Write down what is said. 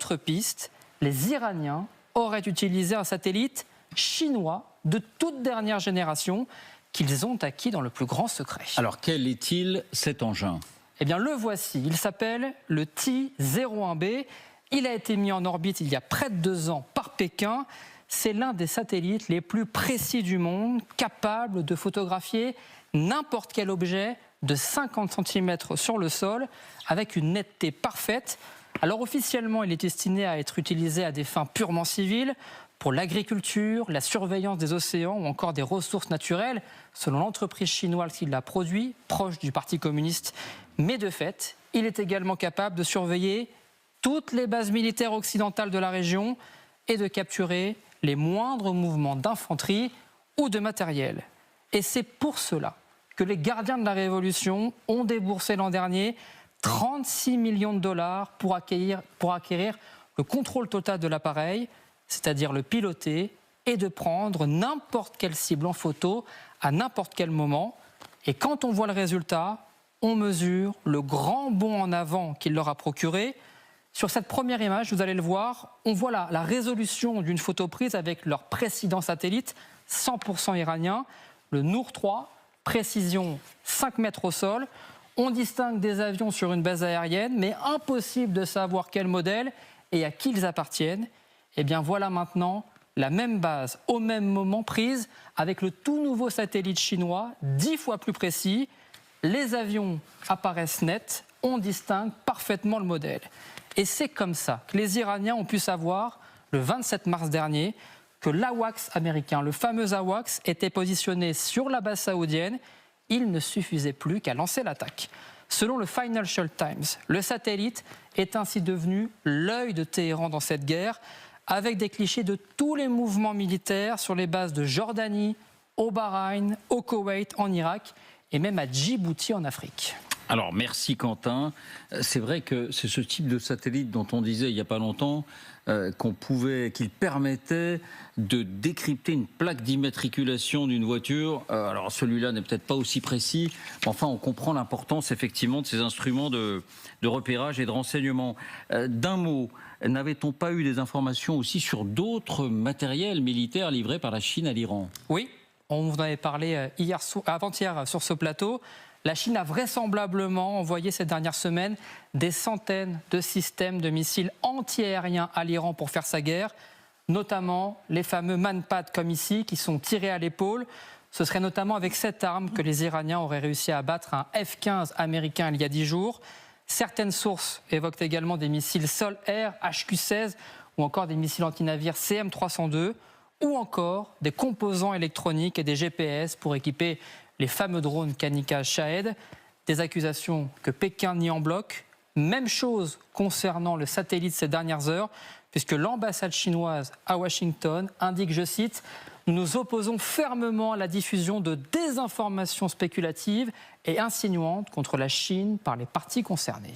autre piste, les Iraniens auraient utilisé un satellite chinois de toute dernière génération qu'ils ont acquis dans le plus grand secret. Alors quel est-il cet engin ? Eh bien le voici, il s'appelle le TI-01B. Il a été mis en orbite il y a près de 2 ans par Pékin. C'est l'un des satellites les plus précis du monde, capable de photographier n'importe quel objet de 50 cm sur le sol avec une netteté parfaite. Alors officiellement, il est destiné à être utilisé à des fins purement civiles, pour l'agriculture, la surveillance des océans ou encore des ressources naturelles, selon l'entreprise chinoise qui l'a produit, proche du Parti communiste. Mais de fait, il est également capable de surveiller toutes les bases militaires occidentales de la région et de capturer les moindres mouvements d'infanterie ou de matériel. Et c'est pour cela que les gardiens de la Révolution ont déboursé l'an dernier 36 millions de dollars pour acquérir le contrôle total de l'appareil, c'est-à-dire le piloter et de prendre n'importe quelle cible en photo à n'importe quel moment. Et quand on voit le résultat, on mesure le grand bond en avant qu'il leur a procuré. Sur cette première image, vous allez le voir, on voit la résolution d'une photo prise avec leur précédent satellite, 100% iranien, le Nour 3, précision 5 mètres au sol. On distingue des avions sur une base aérienne, mais impossible de savoir quel modèle et à qui ils appartiennent. Et bien voilà maintenant la même base au même moment prise avec le tout nouveau satellite chinois, 10 fois plus précis. Les avions apparaissent nets, on distingue parfaitement le modèle. Et c'est comme ça que les Iraniens ont pu savoir, le 27 mars dernier, que l'AWACS américain, le fameux AWACS, était positionné sur la base saoudienne. Il ne suffisait plus qu'à lancer l'attaque. Selon le Financial Times, le satellite est ainsi devenu l'œil de Téhéran dans cette guerre, avec des clichés de tous les mouvements militaires sur les bases de Jordanie, au Bahreïn, au Koweït, en Irak et même à Djibouti en Afrique. Alors merci Quentin, c'est vrai que c'est ce type de satellite dont on disait il n'y a pas longtemps qu'il permettait de décrypter une plaque d'immatriculation d'une voiture. Alors celui-là n'est peut-être pas aussi précis, mais enfin on comprend l'importance effectivement de ces instruments de repérage et de renseignement. D'un mot, n'avait-on pas eu des informations aussi sur d'autres matériels militaires livrés par la Chine à l'Iran ? Oui, on vous en avait parlé avant-hier sur ce plateau. La Chine a vraisemblablement envoyé ces dernières semaines des centaines de systèmes de missiles anti-aériens à l'Iran pour faire sa guerre, notamment les fameux Manpad comme ici, qui sont tirés à l'épaule. Ce serait notamment avec cette arme que les Iraniens auraient réussi à abattre un F-15 américain il y a 10 jours. Certaines sources évoquent également des missiles sol-air HQ-16 ou encore des missiles anti-navires CM-302 ou encore des composants électroniques et des GPS pour équiper les fameux drones kamikazes Shahed, des accusations que Pékin nie en bloc. Même chose concernant le satellite ces dernières heures, puisque l'ambassade chinoise à Washington indique, je cite, « Nous nous opposons fermement à la diffusion de désinformations spéculatives et insinuantes contre la Chine par les parties concernées ».